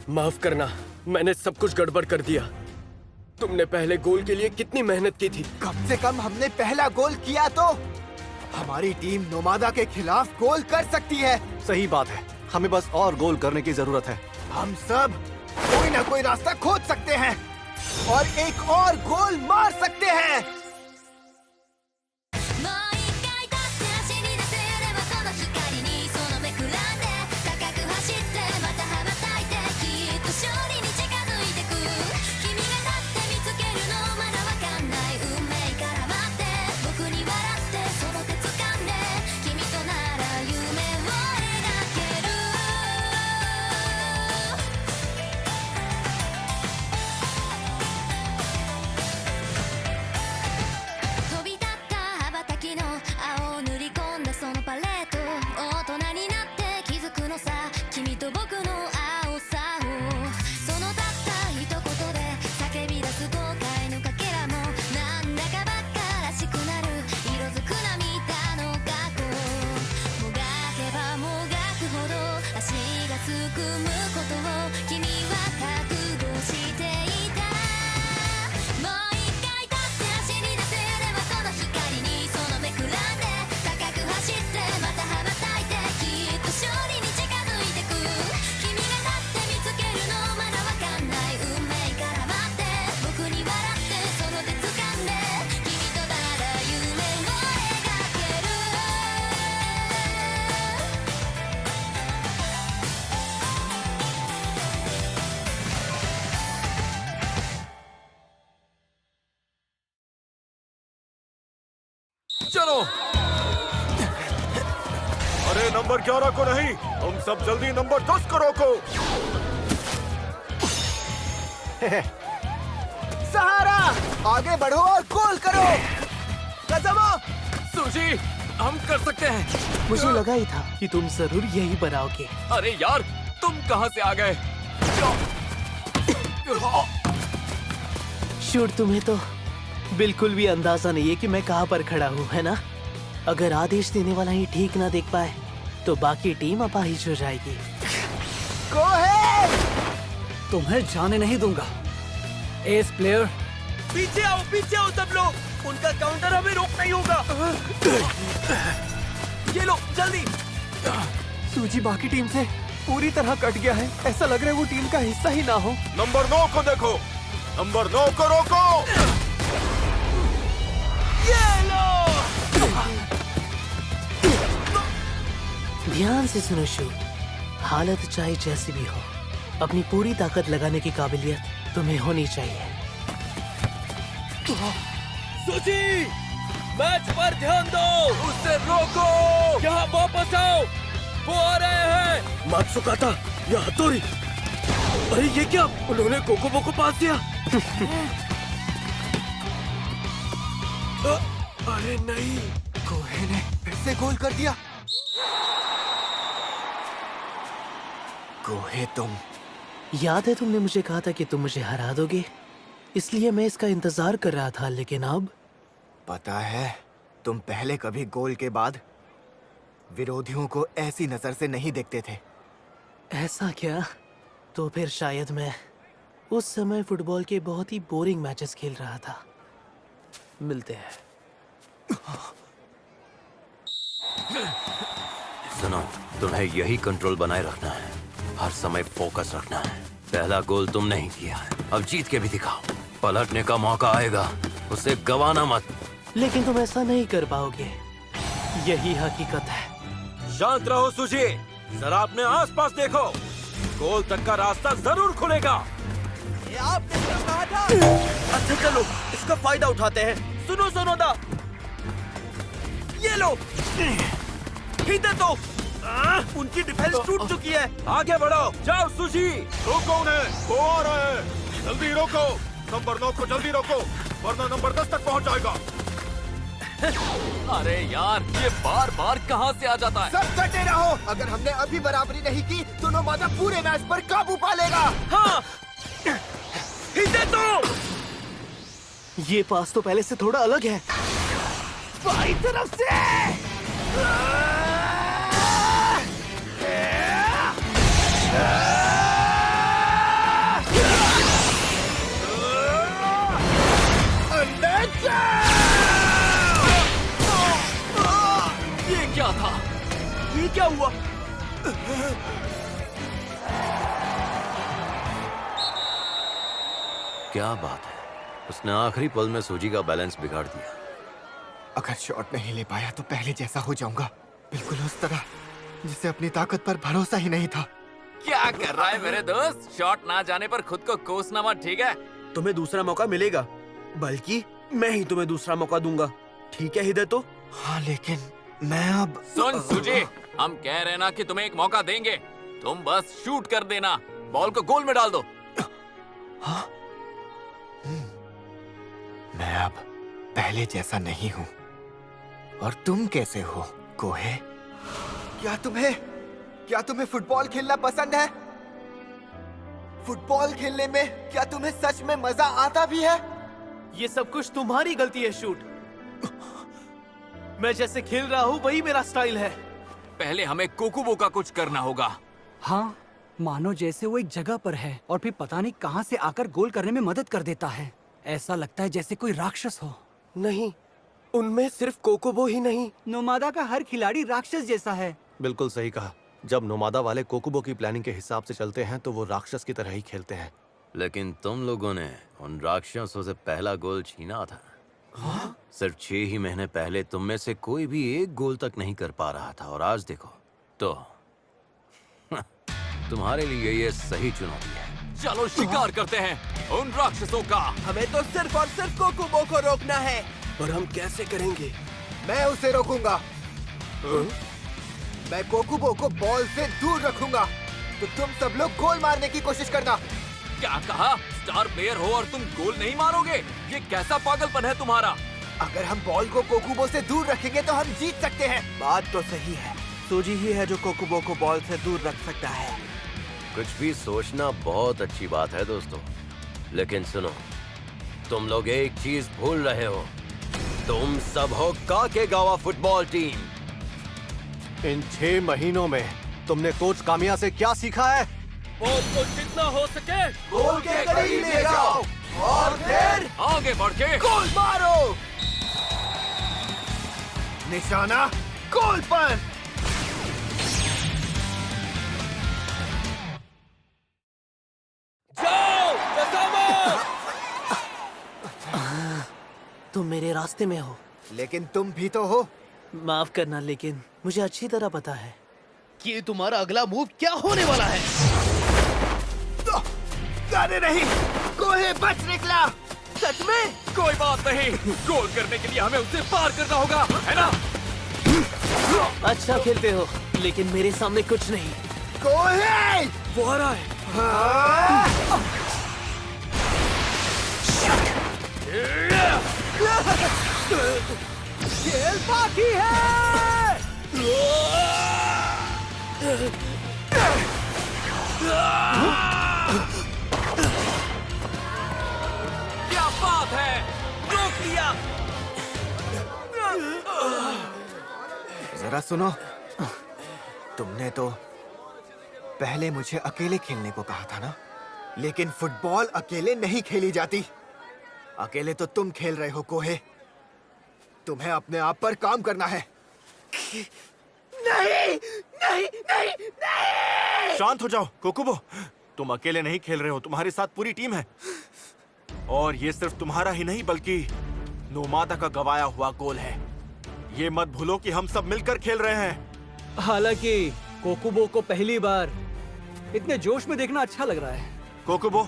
माफ करना, मैंने सब कुछ गड़बड़ कर दिया। तुमने पहले गोल के लिए कितनी मेहनत की थी। कम से कम हमने पहला गोल किया तो हमारी टीम नोमादा के खिलाफ गोल कर सकती है। सही बात है, हमें बस और गोल करने की जरूरत है। हम सब कोई ना कोई रास्ता खोज सकते हैं और एक और गोल मार सकते हैं। चलो। अरे नंबर 11 को नहीं, तुम सब जल्दी नंबर 10 को रोको। सहारा, आगे बढ़ो और गोल करो। कदमो, सुजी, हम कर सकते हैं। मुझे लगा ही था कि तुम जरूर यही बनाओगे। अरे यार, तुम कहाँ से आ गए? शूट, तुम्हें तो बिल्कुल भी अंदाजा नहीं है कि मैं कहाँ पर खड़ा हूँ, है ना? अगर आदेश देने वाला ही ठीक ना देख पाए तो बाकी टीम अपाहिज हो जाएगी। कोहे! तुम्हें जाने नहीं दूंगा। एस प्लेयर, पीछे आओ सब लोग। उनका काउंटर हमें रोकना ही होगा। ये लो, जल्दी। सूजी बाकी टीम से पूरी तरह कट गया है। ऐसा लग रहा है वो टीम का हिस्सा ही ना हो। नंबर 9 को देखो, नंबर 9 को रोको। ध्यान से सुनो शू, हालत चाहे जैसी भी हो, अपनी पूरी ताकत लगाने की काबिलियत तुम्हें होनी चाहिए। सुजी, मैच पर ध्यान दो। उसे रोको। यहाँ वापस आओ, वो आ रहे हैं। मात्सुकाता, यह हथौड़ी। अरे ये क्या? उन्होंने कोकोबो को पास दिया। अरे नहीं, कोहे ने फिर से गोल कर दिया। कोहे, तुम याद है तुमने मुझे कहा था कि तुम मुझे हरा दोगे, इसलिए मैं इसका इंतजार कर रहा था। लेकिन अब पता है, तुम पहले कभी गोल के बाद विरोधियों को ऐसी नजर से नहीं देखते थे। ऐसा क्या? तो फिर शायद मैं उस समय फुटबॉल के बहुत ही बोरिंग मैचेस खेल रहा था। मिलते हैं। सुनो, तुम्हें यही कंट्रोल बनाए रखना है, हर समय फोकस रखना है। पहला गोल तुम नहीं किया है, अब जीत के भी दिखाओ। पलटने का मौका आएगा, उसे गवाना मत। लेकिन तुम ऐसा नहीं कर पाओगे, यही हकीकत है। शांत रहो सुजी, जरा अपने आसपास देखो। गोल तक का रास्ता जरूर खुलेगा। ये आपने क्या कहा था? अच्छा चलो, इसका फायदा उठाते हैं। सुनो सोनोदा, ये लो। हिंदे तो उनकी डिफेंस टूट चुकी है। आगे बढ़ो, जाओ सुजी, रोको उन्हें, वो आ रहे हैं। जल्दी रोको, नंबर 9 को जल्दी रोको, वरना नंबर 10 तक पहुंच जाएगा। अरे यार, ये बार बार कहाँ से आ जाता है? सब डटे रहो। अगर हमने अभी बराबरी नहीं की तो नोमादा पूरे मैच पर काबू पा लेगा। हाँ, हिंदे तो। ये पास तो पहले से थोड़ा अलग है। बाई तरफ से था। ये क्या हुआ? क्या बात है, उसने आखिरी पल में सूजी का बैलेंस बिगाड़ दिया। अगर शॉट नहीं ले पाया तो पहले जैसा हो जाऊंगा, बिल्कुल उस तरह जिसे अपनी ताकत पर भरोसा ही नहीं था। क्या कर रहा है मेरे दोस्त? शॉट ना जाने पर खुद को कोसना मत, ठीक है? तुम्हें दूसरा मौका मिलेगा, बल्कि मैं ही तुम्हें दूसरा मौका दूंगा। ठीक है हिदे तो? हाँ लेकिन मैं अब सुन सूजी, हम कह रहे ना कि तुम्हें एक मौका देंगे। तुम बस शूट कर देना, बॉल को गोल में डाल दो। हाँ? मैं अब पहले जैसा नहीं हूँ। और तुम कैसे हो कोहे? क्या तुम्हें फुटबॉल खेलना पसंद है? फुटबॉल खेलने में क्या तुम्हें सच में मजा आता भी है? ये सब कुछ तुम्हारी गलती है शूट। मैं जैसे खेल रहा हूँ वही मेरा स्टाइल है। पहले हमें कोकुबो का कुछ करना होगा। हाँ, मानो जैसे वो एक जगह पर है और फिर पता नहीं कहाँ से आकर गोल करने में मदद कर देता है। ऐसा लगता है जैसे कोई राक्षस हो। नहीं, उनमें सिर्फ कोकोबो ही नहीं, नोमादा का हर खिलाड़ी राक्षस जैसा है। बिल्कुल सही कहा। जब नोमादा वाले कोकुबो की प्लानिंग के हिसाब से चलते हैं तो वो राक्षस की तरह ही खेलते हैं। लेकिन तुम लोगों ने उन राक्षसों से पहला गोल छीना था। हाँ? सिर्फ 6 ही महीने पहले तुम में से कोई भी एक गोल तक नहीं कर पा रहा था, और आज देखो तो तुम्हारे लिए ये सही चुनौती है। चलो शिकार करते हैं उन राक्षसों का। हमें तो सिर्फ और सिर्फ कोकोबो को रोकना है। और हम कैसे करेंगे? मैं उसे रोकूंगा। मैं कोकुबो को बॉल से दूर रखूंगा, तो तुम सब लोग गोल मारने की कोशिश करना। क्या कहा? स्टार प्लेयर हो और तुम गोल नहीं मारोगे? ये कैसा पागलपन है तुम्हारा? अगर हम बॉल को कोकुबो से दूर रखेंगे तो हम जीत सकते हैं। बात तो सही है, सूजी ही है जो कोकोबो को बॉल से दूर रख सकता है। कुछ भी सोचना बहुत अच्छी बात है दोस्तों, लेकिन सुनो, तुम लोग एक चीज भूल रहे हो। तुम सब हो काकेगावा फुटबॉल टीम। इन 6 महीनों में तुमने कोच कामिया से क्या सीखा है? बॉल को जितना हो सके गोल के करीब ले जाओ और फिर आगे बढ़ के गोल मारो। निशाना गोल पर। जाओ कसामा! तुम मेरे रास्ते में हो। लेकिन तुम भी तो हो। माफ करना, लेकिन मुझे अच्छी तरह पता है कि तुम्हारा अगला मूव क्या होने वाला है। अरे नहीं, कोहे बच निकला। सच में? कोई बात नहीं, गोल करने के लिए हमें उसे पार करना होगा, है ना? अच्छा खेलते हो, लेकिन मेरे सामने कुछ नहीं। कोहे! वो आ रहा है। खेल बाकी है। क्या बात है, रोक लिया। जरा सुनो, तुमने तो पहले मुझे अकेले खेलने को कहा था ना, लेकिन फुटबॉल अकेले नहीं खेली जाती। अकेले तो तुम खेल रहे हो कोहे। तुम्हें अपने आप पर काम करना है। नहीं, नहीं, नहीं, नहीं! शांत हो जाओ कोकुबो, तुम अकेले नहीं खेल रहे हो, तुम्हारे साथ पूरी टीम है। और ये सिर्फ तुम्हारा ही नहीं बल्कि नोमादा का गवाया हुआ गोल है। ये मत भूलो कि हम सब मिलकर खेल रहे हैं। हालांकि कोकुबो को पहली बार इतने जोश में देखना अच्छा लग रहा है। कोकुबो,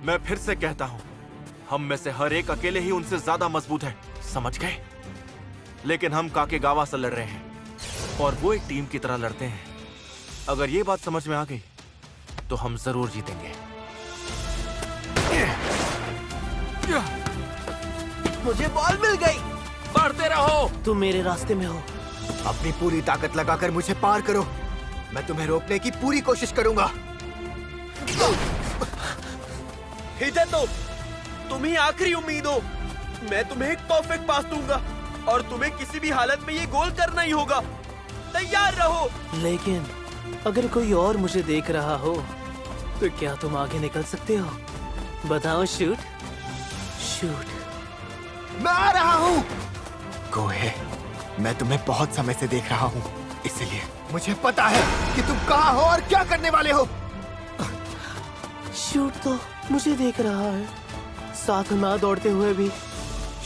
मैं फिर से कहता हूँ, हम में से हर एक अकेले ही उनसे ज्यादा मजबूत है, समझ गए? लेकिन हम काकेगावा से लड़ रहे हैं और वो एक टीम की तरह लड़ते हैं। अगर ये बात समझ में आ गई तो हम जरूर जीतेंगे। मुझे बॉल मिल गई। बढ़ते रहो। तुम मेरे रास्ते में हो। अपनी पूरी ताकत लगाकर मुझे पार करो। मैं तुम्हें रोकने की पूरी कोशिश करूंगा। हिदे तो तुम ही आखिरी उम्मीद हो। मैं तुम्हें एक परफेक्ट पास दूंगा और तुम्हें किसी भी हालत में ये गोल करना ही होगा। तैयार रहो। लेकिन अगर कोई और मुझे देख रहा हो तो क्या तुम आगे निकल सकते हो? बताओ शूट। शूट। मैं आ रहा हूँ। कोहे, मैं तुम्हें बहुत समय से देख रहा हूँ। इसलिए मुझे पता है कि तुम कहाँ हो और क्या करने वाले हो। शूट तो मुझे देख रहा है, साथ ना दौड़ते हुए भी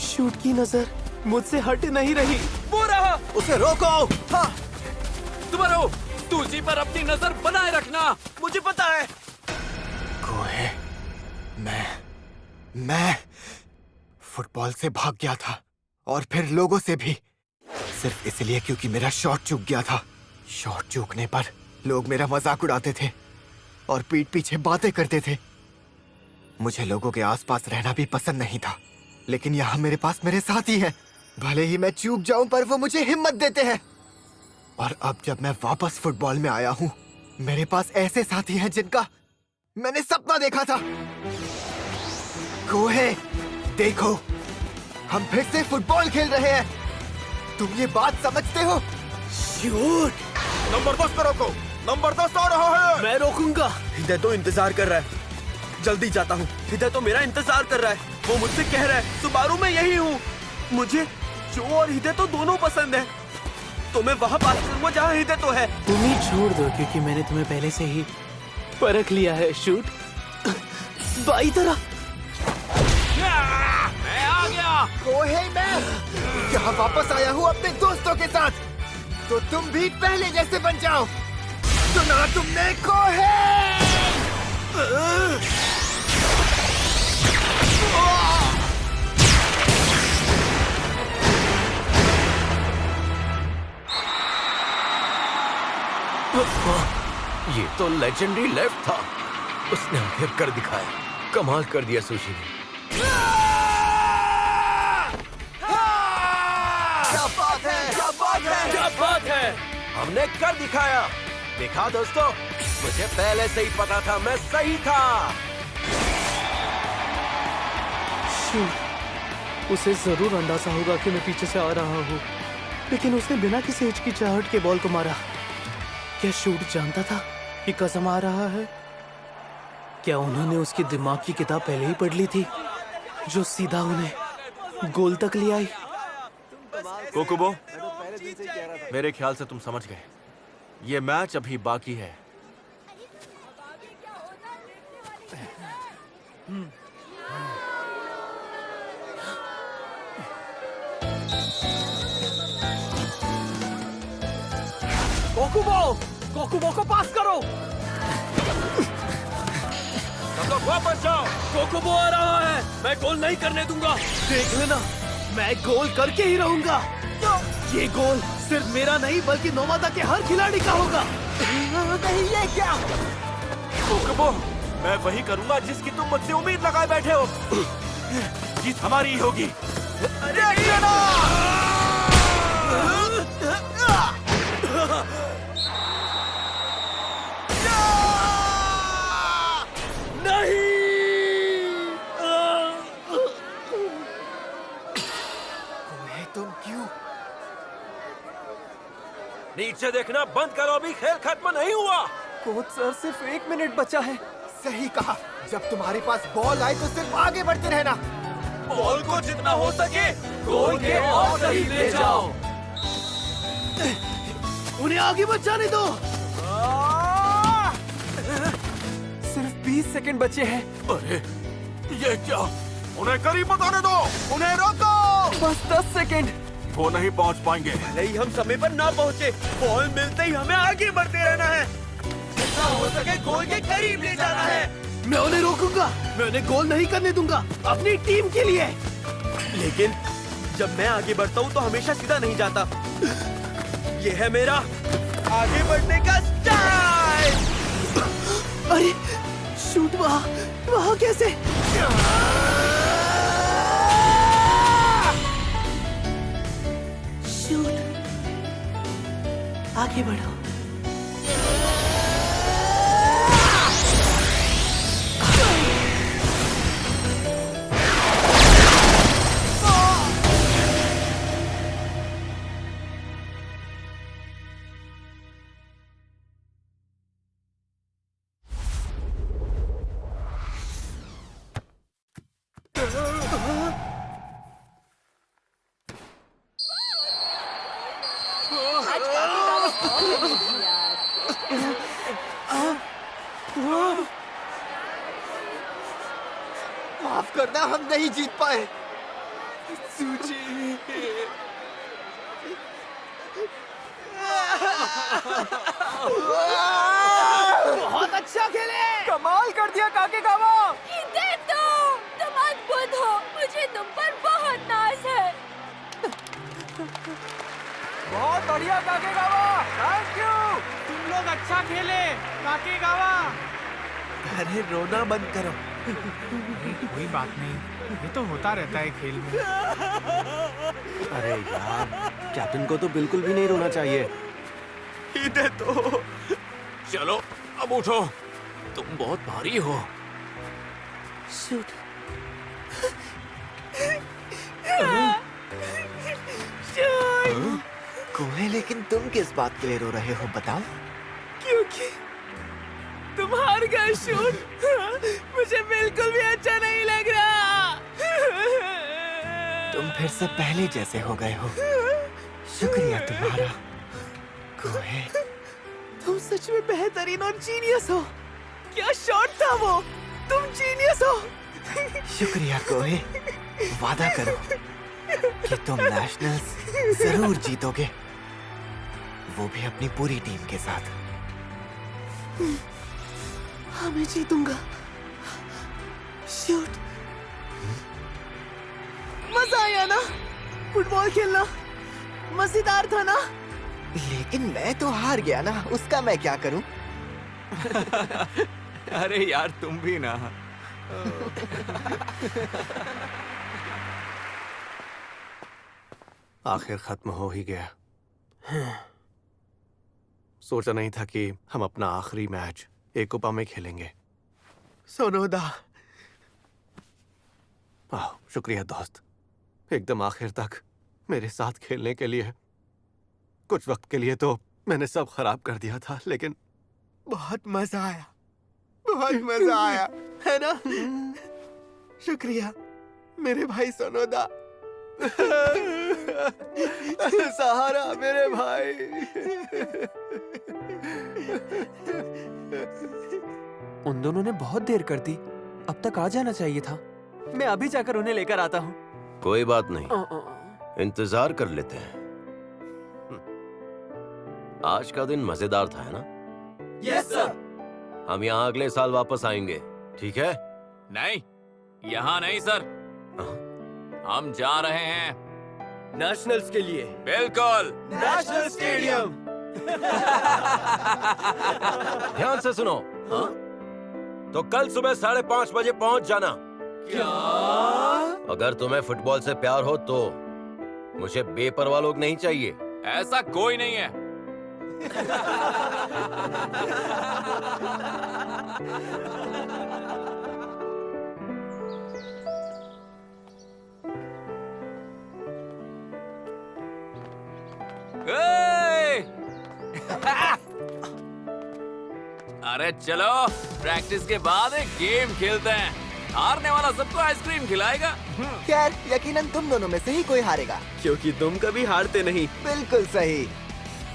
शूट की नजर मुझसे हट नहीं रही। वो रहा। उसे रोको। हाँ, तुम्हारो तुझी पर अपनी नजर बनाए रखना। मुझे पता है। कोहे, मैं फुटबॉल से भाग गया था और फिर लोगों से भी, सिर्फ इसलिए क्योंकि मेरा शॉट चूक गया था। शॉट चूकने पर लोग मेरा मजाक उड़ाते थे और पीठ पीछे बातें करते थे। मुझे लोगों के आसपास रहना भी पसंद नहीं था, लेकिन यहाँ मेरे पास मेरे साथी हैं। भले ही मैं चूक जाऊं पर वो मुझे हिम्मत देते हैं। और अब जब मैं वापस फुटबॉल में आया हूँ, मेरे पास ऐसे साथी हैं जिनका मैंने सपना देखा था। कोहे, देखो, हम फिर से फुटबॉल खेल रहे हैं। तुम ये बात समझते हो? शूट। नंबर 10 को रोको। नंबर 10 आ रहा है। मैं रोकूंगा। हिदय तो इंतजार कर रहा है। जल्दी जाता हूँ। हिदय तो मेरा इंतजार कर रहा है। वो मुझसे कह रहा है सुबारू मैं यही हूँ। मुझे जो और हिदय तो दोनों पसंद है, तो मैं वहाँ पास करूंगा जहाँ हिदय तो है। उम्मीद छोड़ दो, क्योंकि मैंने तुम्हें पहले से ही परख लिया है। शूट बाई तरफ। मैं आ गया। कोहे, मैं यहाँ वापस आया हूँ अपने दोस्तों के साथ, तो तुम भी पहले जैसे बन जाओ। सुना तुमने कोहे? ये तो लेजेंडरी लेफ्ट था। उसने आखिर कर दिखाया। कमाल कर दिया सुशी ने। क्या बात है, क्या बात है, क्या बात है। हमने कर दिखाया। देखा दोस्तों, मुझे पहले से ही पता था, मैं सही था। शूट, उसे जरूर अंदाजा होगा कि मैं पीछे से आ रहा हूँ, लेकिन उसने बिना किसी हिचकिचाहट के बॉल को मारा। क्या शूट जानता था कि कसम आ रहा है? क्या उन्होंने उसके दिमाग की किताब पहले ही पढ़ ली थी, जो सीधा उन्हें गोल तक ले आई? कोकुबो, मेरे ख्याल से तुम समझ गए। ये मैच अभी बाकी है। कोकुबो को पास करो। सब लोग वापस जाओ। कोकुबो आ रहा है। मैं गोल नहीं करने दूंगा। देख लेना, मैं गोल करके ही रहूंगा। ये गोल सिर्फ मेरा नहीं, बल्कि नोमादा के हर खिलाड़ी का होगा। नहीं, ये क्या? कोकुबो, मैं वही करूंगा जिसकी तुम मुझसे उम्मीद लगाए बैठे हो। जीत हमारी ही होगी। कोहे, तुम क्यों? नीचे देखना बंद करो, अभी खेल खत्म नहीं हुआ। कोच सर, सिर्फ 1 मिनट बचा है। सही कहा। जब तुम्हारे पास बॉल आए तो सिर्फ आगे बढ़ते रहना। बॉल को जितना हो सके गोल के और करीब ले जाओ। उन्हें आगे मत जाने दो। सिर्फ 20 सेकंड बचे हैं। अरे ये क्या? उन्हें करीब मत आने दो। उन्हें रोको। बस 10 सेकंड। वो नहीं पहुंच पाएंगे। भले ही हम समय पर ना पहुंचे, बॉल मिलते ही हमें आगे बढ़ते रहना है। जितना हो सके गोल के करीब ले जाना है। मैं उन्हें रोकूंगा। मैं उन्हें गोल नहीं करने दूंगा, अपनी टीम के लिए। लेकिन जब मैं आगे बढ़ता हूँ तो हमेशा सीधा नहीं जाता। ये है मेरा आगे बढ़ने का स्टाइल। अरे शूट, वहाँ कैसे? शूट, आगे बढ़ो। माफ करना, हम नहीं जीत पाए। बहुत अच्छा खेले, कमाल कर दिया काकेगावा। तुम अद्भुत हो, मुझे तुम पर बहुत नाज है। बहुत बढ़िया काकेगावा, थैंक यू। तुम लोग अच्छा खेले काकेगावा। अरे रोना बंद करो। कोई बात नहीं, ये तो होता रहता है खेल में। अरे यार, कैप्टन को तो बिल्कुल भी नहीं रोना चाहिए। इधर तो चलो अब उठो, तुम बहुत भारी हो। शूट। कोहे, लेकिन तुम किस बात के लिए रो रहे हो बताओ? क्योंकि तुम हार गए शूट। मुझे बिल्कुल भी अच्छा नहीं लग रहा। तुम फिर से पहले जैसे हो गए हो। शुक्रिया तुम्हारा कोहे। तुम सच में बेहतरीन और जीनियस हो। क्या शॉट था वो, तुम जीनियस हो। शुक्रिया कोहे। वादा करो कि तुम नेशनल्स जरूर जीतोगे, वो भी अपनी पूरी टीम के साथ। हाँ, मैं जीतूंगा। शूट। मजा आया ना फुटबॉल खेलना? मजेदार था ना? लेकिन मैं तो हार गया ना, उसका मैं क्या करूं? अरे यार तुम भी ना। आखिर खत्म हो ही गया। सोचा नहीं था कि हम अपना आखिरी मैच एकोपा में खेलेंगे। सोनोदा, शुक्रिया दोस्त, एकदम आखिर तक मेरे साथ खेलने के लिए। कुछ वक्त के लिए तो मैंने सब खराब कर दिया था, लेकिन बहुत मजा आया, बहुत मजा आया, है ना? शुक्रिया मेरे भाई सोनोदा। सहारा मेरे भाई। उन दोनों ने बहुत देर कर दी, अब तक आ जाना चाहिए था। मैं अभी जाकर उन्हें लेकर आता हूँ। कोई बात नहीं, इंतजार कर लेते हैं। आज का दिन मजेदार था, है ना? Yes sir. हम यहाँ अगले साल वापस आएंगे, ठीक है? नहीं, यहाँ नहीं सर, हम जा रहे हैं नेशनल्स के लिए। बिल्कुल। National stadium. ध्यान से सुनो। तो कल सुबह 5:30 बजे पहुंच जाना। क्या? अगर तुम्हें फुटबॉल से प्यार हो तो मुझे बेपरवाह लोग नहीं चाहिए। ऐसा कोई नहीं है। अरे चलो, प्रैक्टिस के बाद एक गेम खेलते हैं। हारने वाला सबको आइसक्रीम खिलाएगा। खैर, यकीनन तुम दोनों में से ही कोई हारेगा। क्योंकि तुम कभी हारते नहीं। बिल्कुल सही।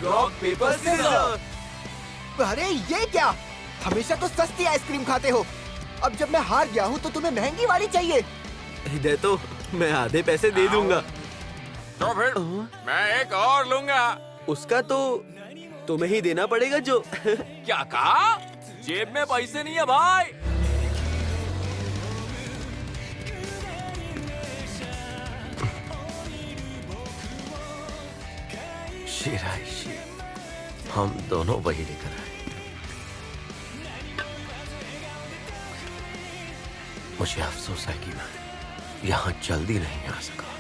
Rock paper scissor. अरे ये क्या? हमेशा तो सस्ती आइसक्रीम खाते हो, अब जब मैं हार गया हूँ तो तुम्हें महंगी वाली चाहिए। दे तो, मैं आधे पैसे दे दूंगा। तो फिर मैं एक और लूंगा। उसका तो तुम्हें ही देना पड़ेगा। जो क्या कहा? जेब में पैसे नहीं है भाई। शिराइशी, हम दोनों वही लेकर आए। मुझे अफसोस है कि मैं यहाँ जल्दी नहीं आ सका।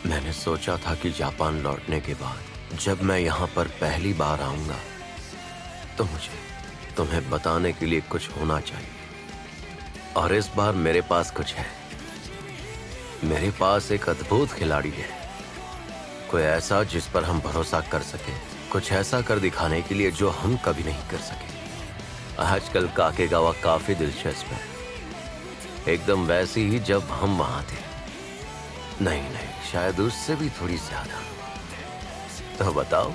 मैंने सोचा था कि जापान लौटने के बाद जब मैं यहाँ पर पहली बार आऊंगा तो मुझे तुम्हें बताने के लिए कुछ होना चाहिए। और इस बार मेरे पास कुछ है। मेरे पास एक अद्भुत खिलाड़ी है, कोई ऐसा जिस पर हम भरोसा कर सके, कुछ ऐसा कर दिखाने के लिए जो हम कभी नहीं कर सके। आजकल काकेगावा काफी दिलचस्प है, एकदम वैसी ही जब हम वहां थे। नहीं, शायद उससे भी थोड़ी ज्यादा। तो बताओ,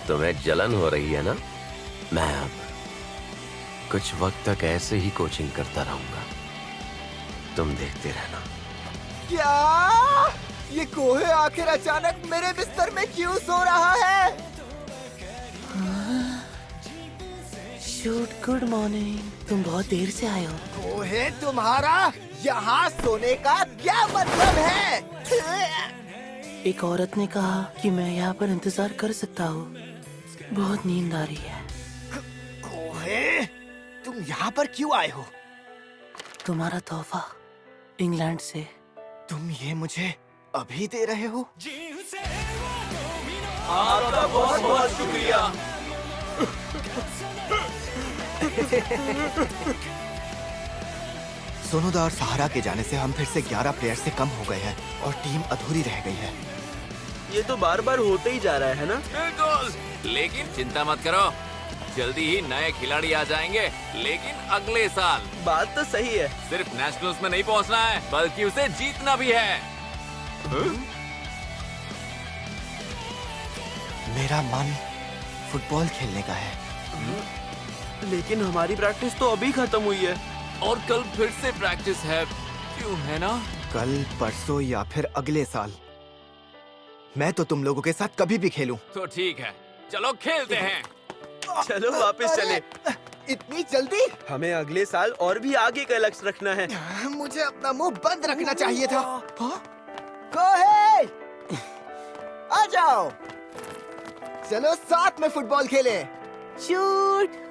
तुम्हें जलन हो रही है ना? मैं अब कुछ वक्त तक ऐसे ही कोचिंग करता रहूंगा। तुम देखते रहना। क्या? ये कोहे आखिर अचानक मेरे बिस्तर में क्यों सो रहा है? Shoot, good morning. तुम बहुत देर से आए हो। कोहे, तुम्हारा यहाँ सोने का क्या मतलब है? एक औरत ने कहा कि मैं यहाँ पर इंतजार कर सकता हूँ। बहुत नींद आ रही है। कोहे, तुम यहाँ पर क्यों आए हो? तुम्हारा तोहफा इंग्लैंड से। तुम ये मुझे अभी दे रहे हो? आपका बहुत बहुत शुक्रिया। सोनोदा और सहारा के जाने से हम फिर से 11 प्लेयर से कम हो गए हैं और टीम अधूरी रह गई है। ये तो बार बार होते ही जा रहा है ना? बिल्कुल, लेकिन चिंता मत करो, जल्दी ही नए खिलाड़ी आ जाएंगे, लेकिन अगले साल। बात तो सही है। सिर्फ नेशनल्स में नहीं पहुंचना है, बल्कि उसे जीतना भी है। मेरा मन फुटबॉल खेलने का है। लेकिन हमारी प्रैक्टिस तो अभी खत्म हुई है। और कल फिर से प्रैक्टिस है, क्यों है ना? कल, परसों या फिर अगले साल मैं तो तुम लोगों के साथ कभी भी खेलूं। तो ठीक है, चलो खेलते हैं। चलो वापस चले। इतनी जल्दी? हमें अगले साल और भी आगे का लक्ष्य रखना है। मुझे अपना मुंह बंद रखना चाहिए था। कोहे, आ जाओ, चलो साथ में फुटबॉल खेलें। शूट।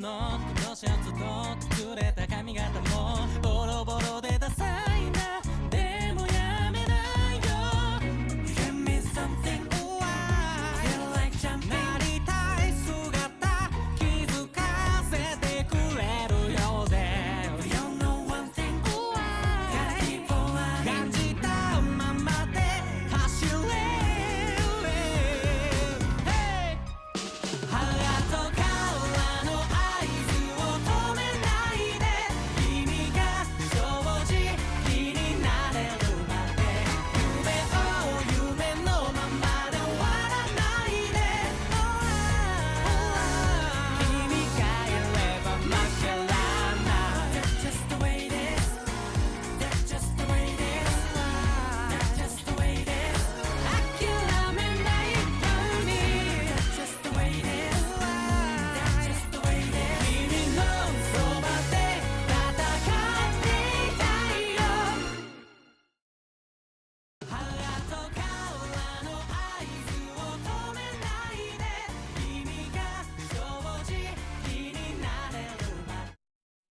のこのシャツとくれた髪型も